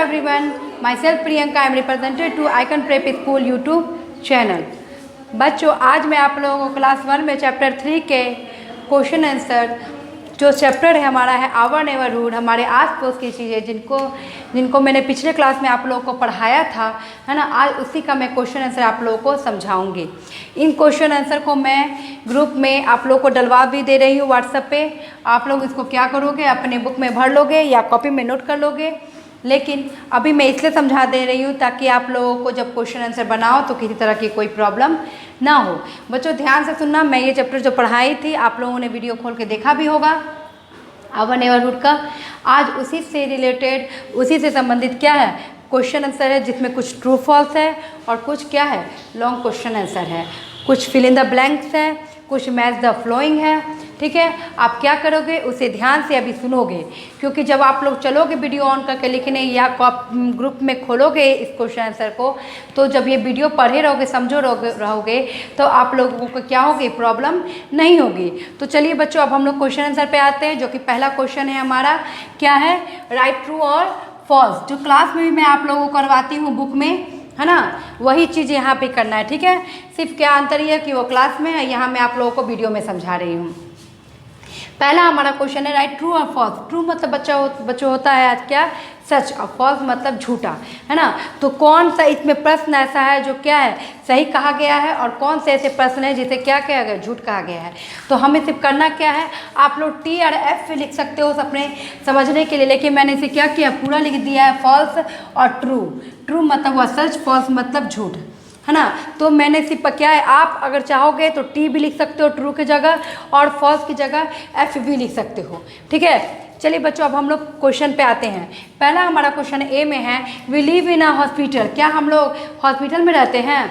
everyone, myself Priyanka, I am represented to Icon Prep School YouTube channel. बच्चों आज मैं आप लोगों को क्लास 1 में चैप्टर 3 के क्वेश्चन आंसर जो चैप्टर है हमारा है आवर नेबरहुड, हमारे आस पड़ोस की चीज़ें जिनको मैंने पिछले क्लास में आप लोगों को पढ़ाया था, है ना। आज उसी का मैं क्वेश्चन आंसर आप लोगों को समझाऊंगी। इन क्वेश्चन आंसर को मैं ग्रुप में आप लोगों को डलवा भी दे रही हूँ व्हाट्सएप पे। आप लोग इसको क्या करोगे, अपने बुक में भर लोगे या कॉपी में नोट कर लोगे। लेकिन अभी मैं इसलिए समझा दे रही हूँ ताकि आप लोगों को जब क्वेश्चन आंसर बनाओ तो किसी तरह की कोई प्रॉब्लम ना हो। बच्चों ध्यान से सुनना, मैं ये चैप्टर जो पढ़ाई थी आप लोगों ने वीडियो खोल के देखा भी होगा आवर नेबरहुड का। आज उसी से रिलेटेड, उसी से संबंधित क्या है क्वेश्चन आंसर है, जिसमें कुछ ट्रू फॉल्स है और कुछ क्या है लॉन्ग क्वेश्चन आंसर है, कुछ फिल इन द ब्लैंक्स है, कुछ मैच द फ्लोइंग है। ठीक है, आप क्या करोगे उसे ध्यान से अभी सुनोगे, क्योंकि जब आप लोग चलोगे वीडियो ऑन करके लिखने या ग्रुप में खोलोगे इस क्वेश्चन आंसर को, तो जब ये वीडियो पढ़े रहोगे, समझो रहोगे तो आप लोगों को क्या होगी, प्रॉब्लम नहीं होगी। तो चलिए बच्चों अब हम लोग क्वेश्चन आंसर पे आते हैं, जो कि पहला क्वेश्चन है हमारा क्या है, राइट ट्रू और फॉल्स। जो क्लास में भी मैं आप लोगों को करवाती हूँ बुक में, है ना, वही चीज़ यहाँ पे करना है। ठीक है, सिर्फ क्या अंतर ये है कि वो क्लास में है, यहाँ मैं आप लोगों को वीडियो में समझा रही हूँ। पहला हमारा क्वेश्चन है राइट ट्रू और फॉल्स। ट्रू मतलब बच्चों होता है आज क्या, सच, और फॉल्स मतलब झूठा, है ना। तो कौन सा इसमें प्रश्न ऐसा है जो क्या है सही कहा गया है और कौन से ऐसे प्रश्न है जिसे क्या कहा गया, झूठ कहा गया है। तो हमें सिर्फ करना क्या है, आप लोग टी और एफ लिख सकते हो अपने समझने के लिए, लेकिन मैंने इसे क्या किया, पूरा लिख दिया है फॉल्स और ट्रू। ट्रू मतलब हुआ सच, फॉल्स मतलब झूठ, है ना। तो मैंने सिर्फ क्या है, आप अगर चाहोगे तो टी भी लिख सकते हो ट्रू की जगह और फॉल्स की जगह एफ भी लिख सकते हो। ठीक है, चलिए बच्चों अब हम लोग क्वेश्चन पे आते हैं। पहला हमारा क्वेश्चन ए में है we live in a hospital. क्या हम लोग हॉस्पिटल में रहते हैं?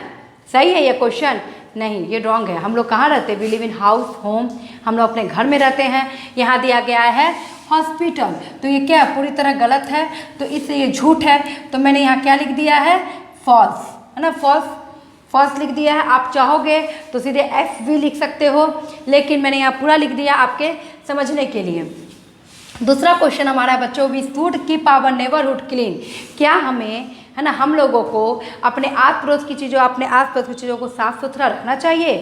सही है ये क्वेश्चन? नहीं, ये रॉन्ग है। हम लोग कहाँ रहते हैं? We live in house, home, हम लोग अपने घर में रहते हैं। यहाँ दिया गया है हॉस्पिटल, तो ये क्या पूरी तरह गलत है, तो इससे ये झूठ है। तो मैंने यहाँ क्या लिख दिया है, फॉल्स, है ना, फॉल्स लिख दिया है। आप चाहोगे तो सीधे एफ भी लिख सकते हो, लेकिन मैंने यहाँ पूरा लिख दिया आपके समझने के लिए। दूसरा क्वेश्चन हमारा बच्चों, we should keep our neighbourhood clean. क्या हमें, है ना, हम लोगों को अपने आस पड़ोस की चीज़ों, अपने आस पड़ोस की चीज़ों को साफ सुथरा रखना चाहिए?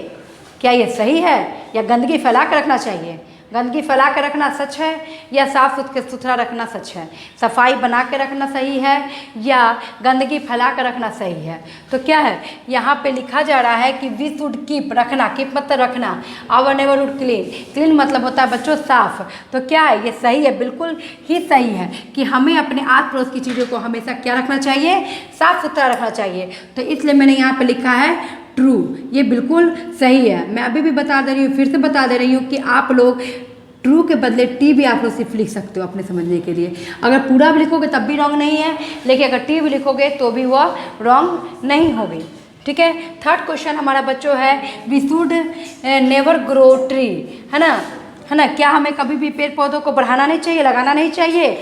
क्या ये सही है, या गंदगी फैला कर रखना चाहिए? गंदगी फैला कर रखना सच है या साफ सुथरा रखना सच है? सफाई बना के रखना सही है या गंदगी फैला कर रखना सही है? तो क्या है यहाँ पे लिखा जा रहा है कि वी शुड कीप, रखना, कीप मतलब रखना, आवर नेबरहुड क्लीन। क्लीन मतलब होता है बच्चों साफ। तो क्या है ये सही है, बिल्कुल ही सही है कि हमें अपने आस पड़ोस की चीज़ों को हमेशा क्या रखना चाहिए, साफ सुथरा रखना चाहिए। तो इसलिए मैंने यहाँ पर लिखा है ट्रू, ये बिल्कुल सही है। मैं अभी भी बता दे रही हूँ, फिर से बता दे रही हूँ कि आप लोग ट्रू के बदले टी भी आप लोग सिर्फ लिख सकते हो अपने समझने के लिए। अगर पूरा भी लिखोगे तब भी रॉन्ग नहीं है, लेकिन अगर टी भी लिखोगे तो भी वह रॉन्ग नहीं होगी। ठीक है, थर्ड क्वेश्चन हमारा बच्चों है we should never grow tree, है ना। क्या हमें कभी भी पेड़ पौधों को बढ़ाना नहीं चाहिए, लगाना नहीं चाहिए?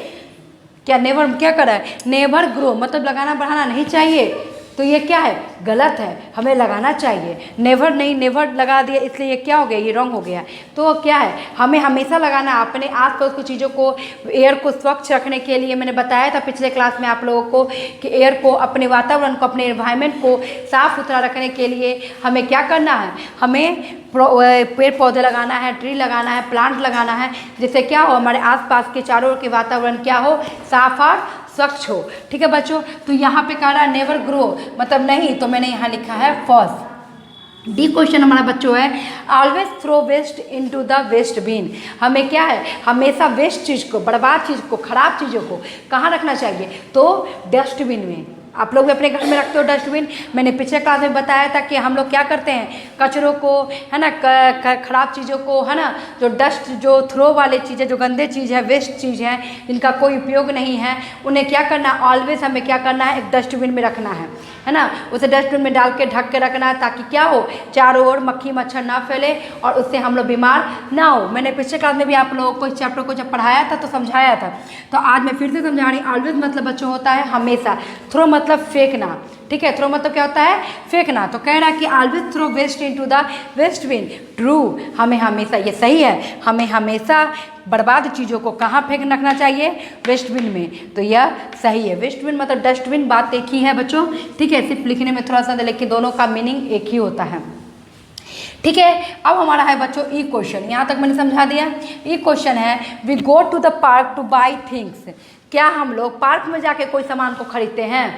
क्या नेवर क्या कर रहा है, नेवर ग्रो मतलब लगाना बढ़ाना नहीं चाहिए, तो ये क्या है, गलत है, हमें लगाना चाहिए। नेवर नहीं, नेवर लगा दिया इसलिए ये क्या हो गया, ये रॉन्ग हो गया। तो क्या है, हमें हमेशा लगाना अपने आस पास की चीज़ों को, एयर को स्वच्छ रखने के लिए। मैंने बताया था पिछले क्लास में आप लोगों को कि एयर को, अपने वातावरण को, अपने एनवायरनमेंट को साफ़ सुथरा रखने के लिए हमें क्या करना है, हमें पेड़ पौधे लगाना है, ट्री लगाना है, प्लांट लगाना है, जिससे क्या हो, हमारे आसपास के चारों ओर के वातावरण क्या हो, साफ और स्वच्छ हो। ठीक है बच्चों, तो यहाँ पे कह रहा है नेवर ग्रो मतलब नहीं, तो मैंने यहाँ लिखा है फॉल्स। डी क्वेश्चन हमारा बच्चों है always throw waste into the waste bin. हमें क्या है, हमेशा वेस्ट चीज़ को, बर्बाद चीज़ को, खराब चीज़ों को कहाँ रखना चाहिए, तो डस्टबिन में। आप लोग भी अपने घर में रखते हो डस्टबिन। मैंने पिछले क्लास में बताया था कि हम लोग क्या करते हैं, कचरों को, है ना, खराब चीज़ों को, है ना, जो डस्ट, जो थ्रो वाले चीज़ें, जो गंदे चीज़ है, वेस्ट चीज़ है, जिनका कोई उपयोग नहीं है, उन्हें क्या करना, ऑलवेज हमें क्या करना है, एक डस्टबिन में रखना है ना। उसे डस्टबिन में डाल के ढक के रखना है, ताकि क्या हो, चारों ओर मक्खी मच्छर ना फैले और उससे हम लोग बीमार ना हो। मैंने पिछले क्लास में भी आप लोगों को इस चैप्टर को जब पढ़ाया था तो समझाया था, तो आज मैं फिर से समझा रही। ऑलवेज मतलब बच्चों होता है हमेशा, थ्रो मतलब फेंकना, ठीक है, थ्रो मतलब क्या होता है, फेंकना। तो कह रहा है कि always throw waste into the waste bin. True, हमें हमेशा, ये सही है, हमें हमेशा बर्बाद चीज़ों को कहाँ फेंक रखना चाहिए, वेस्ट बिन में। तो यह सही है। वेस्ट बिन मतलब डस्टबिन, बात एक ही है बच्चों, ठीक है, सिर्फ लिखने में थोड़ा सा, लेकिन दोनों का मीनिंग एक ही होता है, ठीक है। अब हमारा है बच्चों ई क्वेश्चन, यहाँ तक मैंने समझा दिया। ई क्वेश्चन है, we go to the park to buy things. क्या हम लोग पार्क में जाके कोई सामान को खरीदते हैं?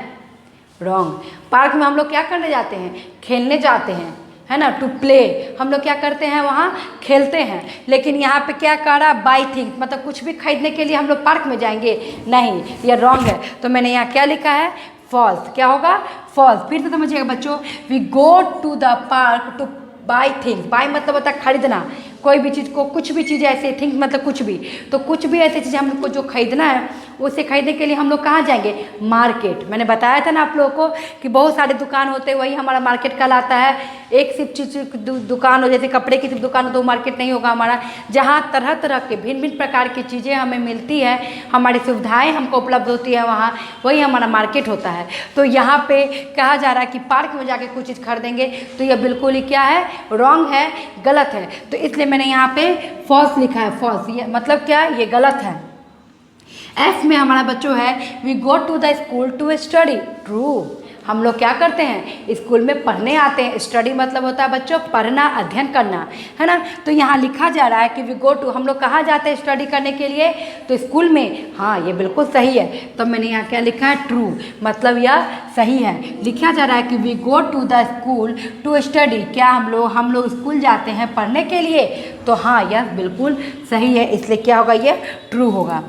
रॉन्ग। पार्क में हम लोग क्या करने जाते हैं? खेलने जाते हैं, है ना, टू प्ले। हम लोग क्या करते हैं? वहाँ खेलते हैं। लेकिन यहाँ पे क्या कह रहा, बाई थिंग्स, मतलब कुछ भी खरीदने के लिए हम लोग पार्क में जाएंगे? नहीं, यह रॉन्ग है। तो मैंने यहाँ क्या लिखा है? फॉल्स। क्या होगा? फॉल्स। फिर से समझिएगा बच्चों, we go to the park to buy things. Buy मतलब होता है खरीदना, कोई भी चीज़ को, कुछ भी चीज़ ऐसे, थिंग्स मतलब कुछ भी, तो कुछ भी ऐसी चीज़ हम लोग को जो खरीदना है, उसे खरीदने के लिए हम लोग कहाँ जाएंगे? मार्केट। मैंने बताया था ना आप लोगों को कि बहुत सारे दुकान होते हैं, वही हमारा मार्केट कहलाता है। एक सिर्फ चीज़ दुकान हो, जैसे कपड़े की सिर्फ दुकान हो तो मार्केट नहीं होगा हमारा। जहाँ तरह तरह के भिन्न भिन्न प्रकार की चीज़ें हमें मिलती है, हमारी सुविधाएँ हमको उपलब्ध होती है, वहाँ वही हमारा मार्केट होता है। तो यहाँ पे कहा जा रहा है कि पार्क में जाके कुछ चीज़ खरीदेंगे, तो यह बिल्कुल ही क्या है? रॉन्ग है, गलत है। तो इसलिए मैंने यहाँ पे फॉल्स लिखा है। फॉल्स ये मतलब क्या? ये गलत है। एफ में हमारा बच्चों है, we go to the school to study. True, हम लोग क्या करते हैं? स्कूल में पढ़ने आते हैं। स्टडी मतलब होता है बच्चों पढ़ना, अध्ययन करना, है ना। तो यहाँ लिखा जा रहा है कि वी गो टू, हम लोग कहाँ जाते हैं स्टडी करने के लिए? तो स्कूल में। हाँ, ये बिल्कुल सही है। तो मैंने यहाँ क्या लिखा है? ट्रू, मतलब यह सही है। लिखा जा रहा है कि we go to the school to study. क्या हम लोग स्कूल जाते हैं पढ़ने के लिए? तो हाँ, यह बिल्कुल सही है, इसलिए क्या होगा? ये ट्रू होगा।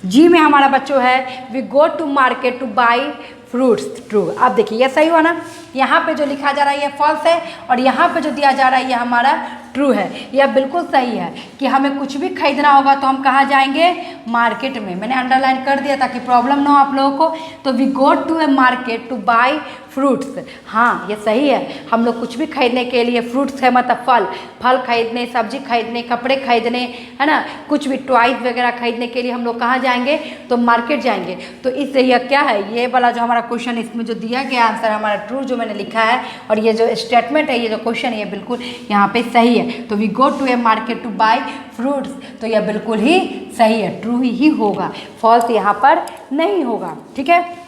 जी में हमारा बच्चों है, we go to market to buy fruits. True. अब देखिए ये सही हुआ ना, यहाँ पे जो लिखा जा रहा है ये फॉल्स है, और यहाँ पे जो दिया जा रहा है ये हमारा ट्रू है। यह बिल्कुल सही है कि हमें कुछ भी खरीदना होगा तो हम कहाँ जाएंगे? मार्केट में। मैंने अंडरलाइन कर दिया ताकि प्रॉब्लम ना हो आप लोगों को। तो we go to a market to buy fruits. हाँ, ये सही है। हम लोग कुछ भी खरीदने के लिए, फ्रूट्स है मतलब फल खरीदने, सब्जी खरीदने, कपड़े खरीदने, है ना, कुछ भी टॉयज वगैरह खरीदने के लिए हम लोग कहाँ जाएंगे? तो मार्केट जाएंगे। तो इससे यह क्या है? ये वाला जो हमारा क्वेश्चन, इसमें जो दिया गया आंसर हमारा ट्रू जो मैंने लिखा है, और ये जो स्टेटमेंट है, ये जो क्वेश्चन है, ये बिल्कुल यहाँ पे सही है। तो we go to a market to buy fruits, तो यह बिल्कुल ही सही है, ट्रू ही होगा, फॉल्स यहाँ पर नहीं होगा, ठीक है।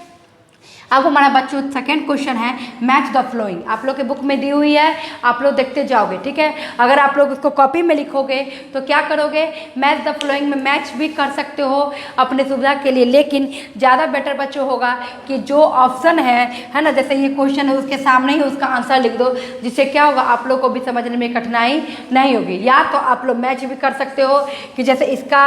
अब हमारा बच्चों सेकेंड क्वेश्चन है, मैच द फ्लोइंग। आप लोग के बुक में दी हुई है, आप लोग देखते जाओगे, ठीक है। अगर आप लोग उसको कॉपी में लिखोगे तो क्या करोगे? मैच द फ्लोइंग में मैच भी कर सकते हो अपने सुविधा के लिए, लेकिन ज़्यादा बेटर बच्चों होगा कि जो ऑप्शन है ना, जैसे ये क्वेश्चन है उसके सामने ही उसका आंसर लिख दो, जिससे क्या होगा? आप लोग को भी समझने में कठिनाई नहीं होगी। या तो आप लोग मैच भी कर सकते हो कि जैसे इसका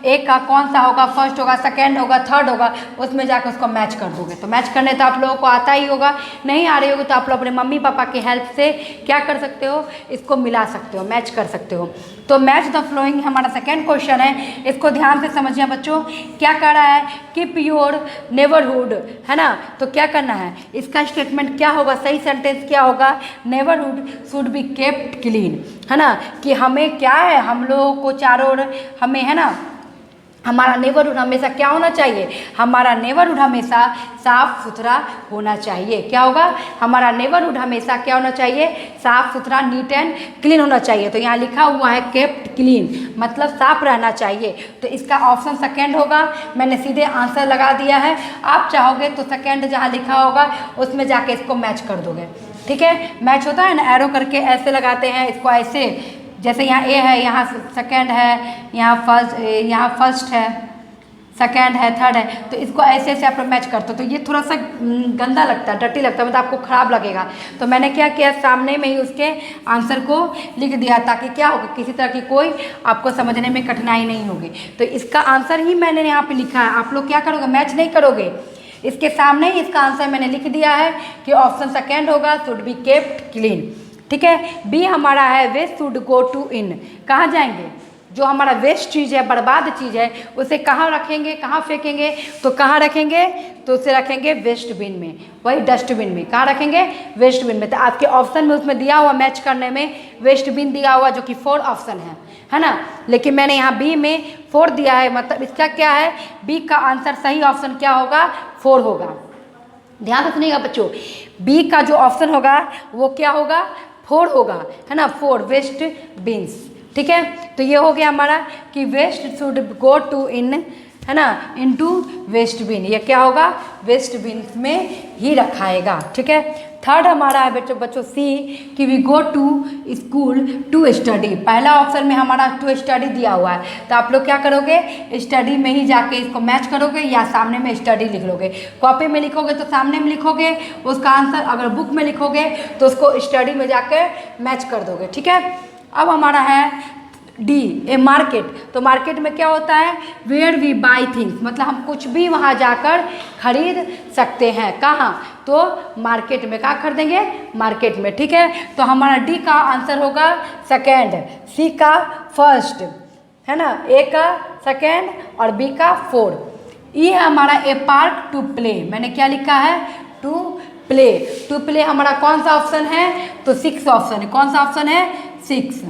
एक का कौन सा होगा, फर्स्ट होगा, सेकेंड होगा, थर्ड होगा, उसमें जाकर उसको मैच कर दोगे। तो मैच करने तो आप लोगों को आता ही होगा, नहीं आ रही होगी तो आप लोग अपने मम्मी पापा की हेल्प से क्या कर सकते हो? इसको मिला सकते हो, मैच कर सकते हो। तो मैच द फ्लोइंग हमारा सेकेंड क्वेश्चन है, इसको ध्यान से समझिए बच्चों। क्या कह रहा है? कीप योर नेबरहुड, है ना। तो क्या करना है? इसका स्टेटमेंट क्या होगा? सही सेंटेंस क्या होगा? Neighbourhood should be kept clean, है ना, कि हमें क्या है, हम लोगों को चारों ओर हमें, है ना, हमारा नेबरहुड हमेशा क्या होना चाहिए? हमारा नेबरहुड हमेशा साफ सुथरा होना चाहिए। क्या होगा? हमारा नेबरहुड हमेशा क्या होना चाहिए? साफ सुथरा, नीट एंड क्लीन होना चाहिए। तो यहाँ लिखा हुआ है केप्ट क्लीन, मतलब साफ रहना चाहिए। तो इसका ऑप्शन सेकेंड होगा। मैंने सीधे आंसर लगा दिया है। आप चाहोगे तो सेकेंड जहाँ लिखा होगा उसमें जाके इसको मैच कर दोगे, ठीक है। मैच होता है ना, एरो करके ऐसे लगाते हैं इसको, ऐसे, जैसे यहाँ ए है, यहाँ सेकेंड है, यहाँ फर्स्ट है, सेकेंड है, थर्ड है, तो इसको ऐसे ऐसे आप मैच करते हो। तो ये थोड़ा सा गंदा लगता है, डर्टी लगता है, मतलब आपको ख़राब लगेगा। तो मैंने क्या किया, सामने में ही उसके आंसर को लिख दिया, ताकि क्या होगा, किसी तरह की कोई आपको समझने में कठिनाई नहीं होगी। तो इसका आंसर ही मैंने यहाँ पे लिखा है। आप लोग क्या करोगे? मैच नहीं करोगे, इसके सामने ही इसका आंसर मैंने लिख दिया है कि ऑप्शन सेकेंड होगा, शुड बी केप्ट क्लीन, ठीक है। बी हमारा है, वेस्ट शुड गो टू इन। कहाँ जाएंगे? जो हमारा वेस्ट चीज़ है, बर्बाद चीज़ है, उसे कहाँ रखेंगे, कहाँ फेंकेंगे? तो कहाँ रखेंगे? तो उसे रखेंगे वेस्ट बिन में, वही डस्टबिन में। कहाँ रखेंगे? वेस्ट बिन में। तो आपके ऑप्शन में उसमें दिया हुआ मैच करने में वेस्ट बिन दिया हुआ, जो कि 4 ऑप्शन है ना। लेकिन मैंने यहाँ बी में 4 दिया है, मतलब इसका क्या है? बी का आंसर सही ऑप्शन क्या होगा? 4 होगा, ध्यान से सुनिएगा बच्चों, बी का जो ऑप्शन होगा वो क्या होगा, 4 होगा, है ना, 4 वेस्ट बिन्स। ठीक है, तो ये हो गया हमारा कि वेस्ट शुड गो टू इन, है ना, इनटू वेस्ट बिन। ये क्या होगा, वेस्ट बिन में ही रखाएगा। ठीक है, थर्ड हमारा है बच्चों सी कि we go to school to study. पहला ऑप्शन में हमारा टू स्टडी दिया हुआ है, तो आप लोग क्या करोगे, स्टडी में ही जाके इसको मैच करोगे या सामने में स्टडी लिख लोगे। कॉपी में लिखोगे तो सामने में लिखोगे उसका आंसर, अगर बुक में लिखोगे तो उसको स्टडी में जाके मैच कर दोगे। ठीक है, अब हमारा है डी ए मार्केट। तो मार्केट में क्या होता है, वेयर वी बाई थिंग्स, मतलब हम कुछ भी वहाँ जाकर खरीद सकते हैं। कहाँ, तो मार्केट में। क्या खरीदेंगे, मार्केट में। ठीक है, तो हमारा डी का आंसर होगा सेकेंड, सी का फर्स्ट, है ना, ए का सेकेंड और बी का 4। ये है हमारा ए पार्क टू प्ले। मैंने क्या लिखा है, टू प्ले। टू प्ले हमारा कौन सा ऑप्शन है, तो 6 ऑप्शन है। कौन सा ऑप्शन है, 6।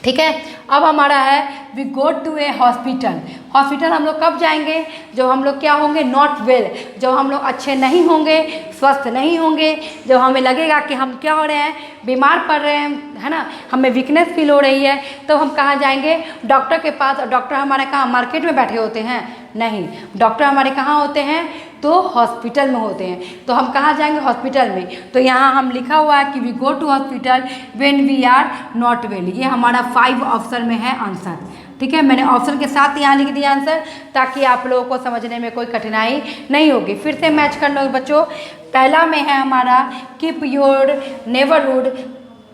ठीक है, अब हमारा है we go to a hospital. Hospital हम लोग कब जाएंगे, जब हम लोग क्या होंगे, नॉट वेल, जब हम लोग अच्छे नहीं होंगे, स्वस्थ नहीं होंगे, जब हमें लगेगा कि हम क्या हो रहे हैं, बीमार पड़ रहे हैं, है ना, हमें वीकनेस फील हो रही है, तो हम कहाँ जाएंगे, डॉक्टर के पास। और डॉक्टर हमारे कहाँ, मार्केट में बैठे होते हैं, नहीं, डॉक्टर हमारे कहाँ होते हैं, तो हॉस्पिटल में होते हैं। तो हम कहाँ जाएंगे, हॉस्पिटल में। तो यहाँ हम लिखा हुआ है कि we go to hospital when we are not well. ये हमारा 5 ऑप्शन में है आंसर। ठीक है, मैंने ऑप्शन के साथ यहाँ लिख दिया आंसर, ताकि आप लोगों को समझने में कोई कठिनाई नहीं होगी। फिर से मैच कर लो बच्चों। पहला में है हमारा कीप योर नेबरहुड,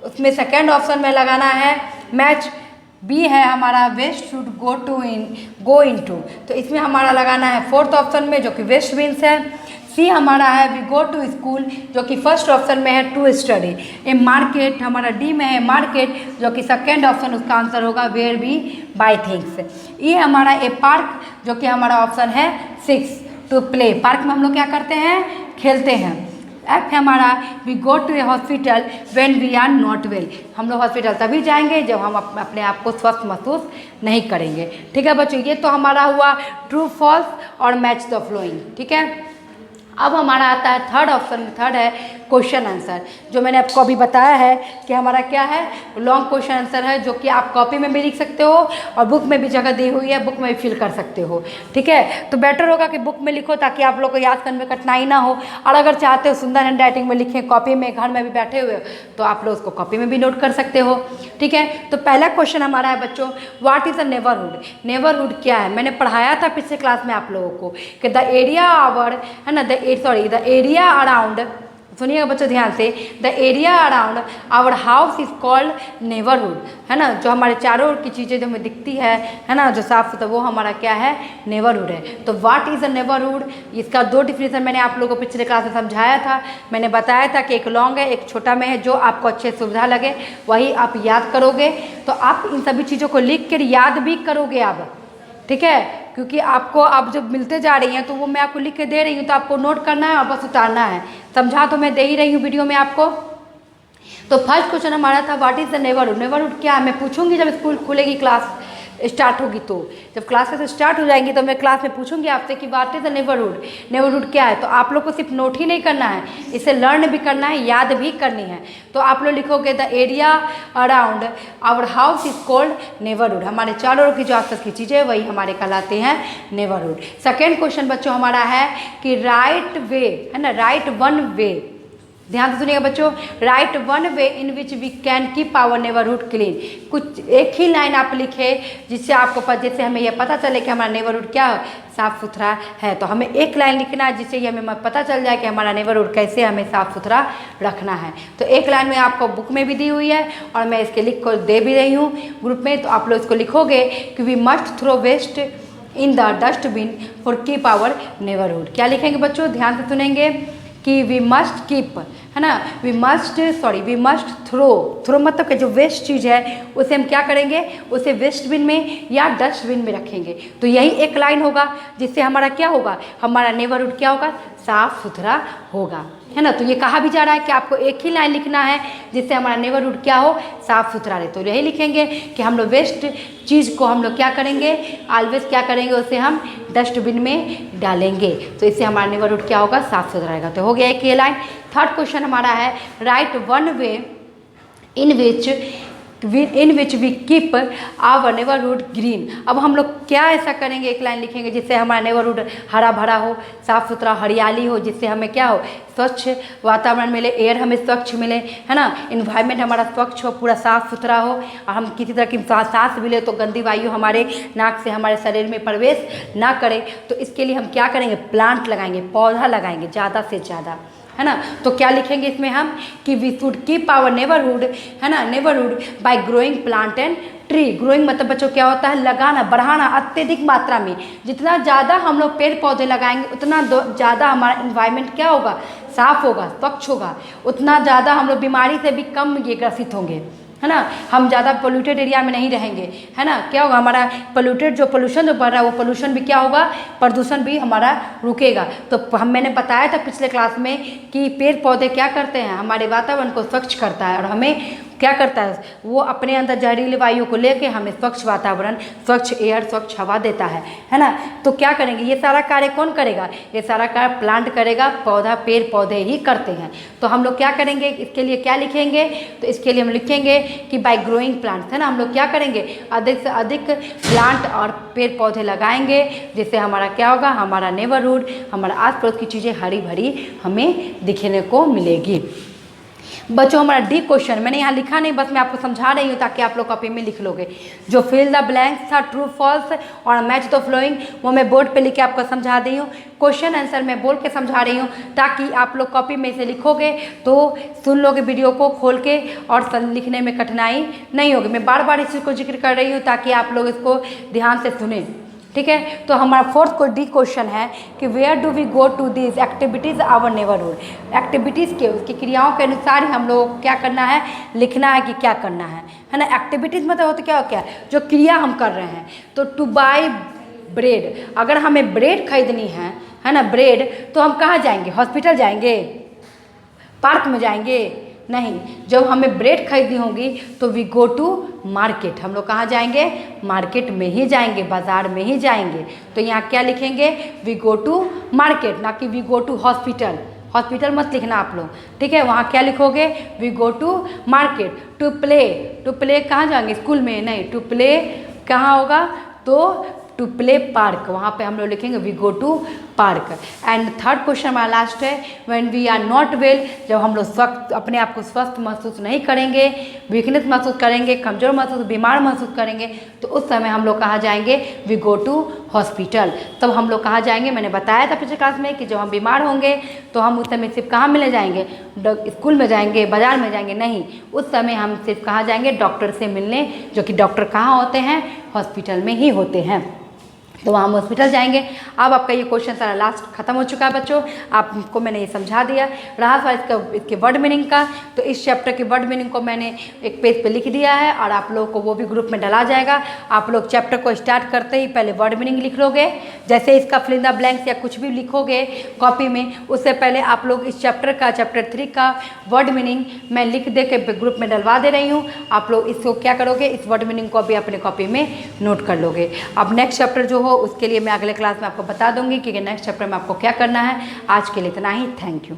उसमें सेकेंड ऑप्शन में लगाना है मैच। बी है हमारा waste should go into, तो इसमें हमारा लगाना है 4th ऑप्शन में, जो कि वेस्ट बिन्स है। सी हमारा है वी गो टू स्कूल, जो कि फर्स्ट ऑप्शन में है टू स्टडी। ए मार्केट हमारा डी में है मार्केट, जो कि सेकेंड ऑप्शन उसका आंसर होगा वेयर वी बाई थिंग्स। ये हमारा ए पार्क, जो कि हमारा ऑप्शन है 6 टू प्ले। पार्क में हम लोग क्या करते हैं, खेलते हैं। एफ है हमारा we go to a hospital when we are not well. हम लोग हॉस्पिटल तभी जाएंगे जब हम अपने आप को स्वस्थ महसूस नहीं करेंगे। ठीक है बच्चों, ये तो हमारा हुआ ट्रू फॉल्स और मैच द फ्लोइंग। ठीक है, अब हमारा आता है थर्ड ऑप्शन में, थर्ड है क्वेश्चन आंसर, जो मैंने आपको अभी बताया है कि हमारा क्या है, लॉन्ग क्वेश्चन आंसर है, जो कि आप कॉपी में भी लिख सकते हो और बुक में भी जगह दी हुई है, बुक में भी फिल कर सकते हो। ठीक है, तो बेटर होगा कि बुक में लिखो, ताकि आप लोग को याद करने में कठिनाई ना हो। और अगर चाहते हो सुंदर हैंड राइटिंग में लिखें, कॉपी में, घर में भी बैठे हुए, तो आप लोग उसको कॉपी में भी नोट कर सकते हो। ठीक है, तो पहला क्वेश्चन हमारा है बच्चों, what is a neighbourhood. Neighbourhood क्या है, मैंने पढ़ाया था पिछले क्लास में आप लोगों को कि द एरिया आवर, है ना, द एरिया अराउंड, सुनिएगा बच्चों ध्यान से, the area around our house is called neighbourhood, है ना, जो हमारे चारों ओर की चीज़ें जो हमें दिखती है ना, जो साफ सुथरा, वो हमारा क्या है, नेबरहुड है। तो व्हाट इज़ अ नेबरहुड, इसका 2 डिफिनेशन मैंने आप लोगों को पिछले क्लास में समझाया था। मैंने बताया था कि एक लॉन्ग है, एक छोटा में है, जो आपको अच्छे सुविधा लगे वही आप याद करोगे। तो आप इन सभी चीज़ों को लिख कर याद भी करोगे अब। ठीक है, क्योंकि आपको अब जब मिलते जा रही हैं तो वो मैं आपको लिख के दे रही हूँ, तो आपको नोट करना है और बस उतारना है। समझा तो मैं दे ही रही हूँ वीडियो में आपको। तो फर्स्ट क्वेश्चन हमारा था what is the neighbourhood. Neighbourhood क्या है, मैं पूछूंगी जब स्कूल खुलेगी, क्लास स्टार्ट होगी, तो जब क्लासेस स्टार्ट हो जाएंगी तो मैं क्लास में पूछूंगी आपसे कि what is the neighbourhood, neighbourhood क्या है। तो आप लोग को सिर्फ नोट ही नहीं करना है, इसे लर्न भी करना है, याद भी करनी है। तो आप लोग लिखोगे the area around our house is called neighbourhood. हमारे चारों ओर की जो आसपास की चीज़ें वही हमारे कहलाते हैं नेबरहुड। सेकेंड क्वेश्चन बच्चों हमारा है कि राइट वे, है ना, राइट वन वे। ध्यान से सुनिएगा बच्चों, write one way in which we can keep our neighbourhood clean. कुछ एक ही लाइन आप लिखे जिससे आपको जिससे हमें यह पता चले कि हमारा नेबरहुड क्या साफ़ सुथरा है। तो हमें एक लाइन लिखना है जिससे ये हमें पता चल जाए कि हमारा नेबरहुड कैसे हमें साफ़ सुथरा रखना है। तो एक लाइन में आपको बुक में भी दी हुई है और मैं इसके लिख कर दे भी रही हूँ ग्रुप में। तो आप लोग इसको लिखोगे कि we must throw waste in the dustbin for keep our neighbourhood. क्या लिखेंगे बच्चों, ध्यान से सुनेंगे कि वी मस्ट कीप, है ना, वी मस्ट थ्रो मतलब कि जो वेस्ट चीज़ है उसे हम क्या करेंगे, उसे वेस्टबिन में या डस्टबिन में रखेंगे। तो यही एक लाइन होगा जिससे हमारा क्या होगा, हमारा नेबरहुड क्या होगा, साफ सुथरा होगा, है ना। तो ये कहा भी जा रहा है कि आपको एक ही लाइन लिखना है जिससे हमारा नेबरहुड क्या हो, साफ सुथरा रहे। तो यही लिखेंगे कि हम लोग वेस्ट चीज़ को हम लोग क्या करेंगे, ऑलवेज क्या करेंगे, उसे हम डस्टबिन में डालेंगे। तो इससे हमारा नेबरहुड क्या होगा, साफ सुथरा रहेगा। तो हो गया एक ये लाइन। थर्ड क्वेश्चन हमारा है write one way in which we keep our neighbourhood green. अब हम लोग क्या ऐसा करेंगे, एक लाइन लिखेंगे जिससे हमारा नेबरहुड हरा भरा हो, साफ़ सुथरा, हरियाली हो, जिससे हमें क्या हो, स्वच्छ वातावरण मिले, एयर हमें स्वच्छ मिले, है ना, इन्वायरमेंट हमारा स्वच्छ हो, पूरा साफ़ सुथरा हो, और हम किसी तरह की सांस भी ले तो गंदी वायु हमारे नाक से हमारे शरीर में प्रवेश ना करे। तो इसके लिए हम क्या करेंगे, प्लांट लगाएंगे, पौधा लगाएंगे ज़्यादा से ज़्यादा, है ना। तो क्या लिखेंगे इसमें हम कि we should keep our neighbourhood, है ना, neighbourhood by growing plant and tree. Growing मतलब बच्चों क्या होता है, लगाना, बढ़ाना, अत्यधिक मात्रा में। जितना ज़्यादा हम लोग पेड़ पौधे लगाएंगे उतना ज़्यादा हमारा इन्वायरमेंट क्या होगा, साफ होगा, स्वच्छ होगा, उतना ज़्यादा हम लोग बीमारी से भी कम ये ग्रसित होंगे, है ना। हम ज़्यादा पोल्यूटेड एरिया में नहीं रहेंगे, है ना। क्या होगा, हमारा पोल्यूटेड जो पोल्यूशन जो बढ़ रहा है वो पोल्यूशन भी क्या होगा, प्रदूषण भी हमारा रुकेगा। तो मैंने बताया था पिछले क्लास में कि पेड़ पौधे क्या करते हैं, हमारे वातावरण को स्वच्छ करता है और हमें क्या करता है, वो अपने अंदर जहरीली वायु को लेके हमें स्वच्छ वातावरण, स्वच्छ एयर, स्वच्छ हवा देता है ना। तो क्या करेंगे, ये सारा कार्य कौन करेगा, ये सारा कार्य प्लांट करेगा, पौधा, पेड़ पौधे ही करते हैं। तो हम लोग क्या करेंगे, इसके लिए क्या लिखेंगे, तो इसके लिए हम लिखेंगे कि बाय ग्रोइंग प्लांट्स, है ना। हम लोग क्या करेंगे, अधिक से अधिक प्लांट और पेड़ पौधे लगाएंगे, जिससे हमारा क्या होगा, हमारा नेबरहुड, हमारा आस पड़ोस की चीज़ें हरी भरी हमें दिखने को मिलेगी। बच्चों हमारा डी क्वेश्चन मैंने यहाँ लिखा नहीं, बस मैं आपको समझा रही हूँ ताकि आप लोग कॉपी में लिख लोगे। जो फिल द ब्लैंक्स था, ट्रू फॉल्स और मैच द फ्लोइंग, वो मैं बोर्ड पे लिख के आपको समझा दी हूँ। क्वेश्चन आंसर मैं बोल के समझा रही हूँ ताकि आप लोग कॉपी में से लिखोगे तो सुन लोगे वीडियो को खोल के और लिखने में कठिनाई नहीं होगी। मैं बार बार इस चीज़ को जिक्र कर रही हूँ ताकि आप लोग इसको ध्यान से सुने, ठीक है। तो हमारा फोर्थ को डी क्वेश्चन है कि where do we go to this activities our neighbourhood. Activities के, उसकी क्रियाओं के अनुसार ही हम लोग क्या करना है, लिखना है कि क्या करना है ना। एक्टिविटीज़ मतलब होता क्या हो, क्या जो क्रिया हम कर रहे हैं। तो टू बाय ब्रेड, अगर हमें ब्रेड खरीदनी है ना, ब्रेड, तो हम कहाँ जाएंगे, हॉस्पिटल जाएंगे, पार्क में जाएंगे, नहीं। जब हमें ब्रेड खरीदनी होगी तो वी गो टू मार्केट, हम लोग कहाँ जाएंगे, मार्केट में ही जाएंगे, बाज़ार में ही जाएंगे। तो यहाँ क्या लिखेंगे, वी गो टू मार्केट, ना कि we go to hospital. Hospital मत लिखना आप लोग, ठीक है। वहाँ क्या लिखोगे, we go to market. To play, to play कहाँ जाएंगे, स्कूल में नहीं, टू प्ले कहाँ होगा, तो टू प्ले पार्क, वहाँ पे हम लोग लिखेंगे we go to park. And third question हमारा लास्ट है when we are not well, जब हम लोग स्वस्थ, अपने आप को स्वस्थ महसूस नहीं करेंगे, वीकनेस महसूस करेंगे, कमज़ोर महसूस, बीमार महसूस करेंगे, तो उस समय हम लोग कहाँ जाएंगे, वी गो टू हॉस्पिटल। तब हम लोग कहाँ जाएंगे, मैंने बताया था पिछले क्लास में कि जब हम बीमार होंगे तो हम उस समय सिर्फ कहाँ मिलने जाएंगे, स्कूल में जाएंगे, बाज़ार में जाएंगे, नहीं। उस समय हम सिर्फ कहाँ जाएंगे, डॉक्टर से मिलने, जो कि डॉक्टर कहाँ होते हैं, हॉस्पिटल में ही होते हैं। तो वहाँ हम हॉस्पिटल जाएंगे। अब आपका ये क्वेश्चन सारा लास्ट खत्म हो चुका है बच्चों, आपको मैंने ये समझा दिया। रहा सवाल इसके वर्ड मीनिंग का, तो इस चैप्टर के वर्ड मीनिंग को मैंने एक पेज पे लिख दिया है और आप लोगों को वो भी ग्रुप में डाला जाएगा। आप लोग चैप्टर को स्टार्ट करते ही पहले वर्ड मीनिंग लिख लोगे, जैसे इसका फिल इन द ब्लैंक्स या कुछ भी लिखोगे कॉपी में, उससे पहले आप लोग इस चैप्टर का, चैप्टर 3 का वर्ड मीनिंग मैं लिख दे के ग्रुप में डलवा दे रही हूँ। आप लोग इसको क्या करोगे, इस वर्ड मीनिंग को भी अपने कॉपी में नोट कर लोगे। अब नेक्स्ट चैप्टर जो हो उसके लिए मैं अगले क्लास में आपको बता दूंगी कि नेक्स्ट चैप्टर में आपको क्या करना है। आज के लिए इतना ही, थैंक यू।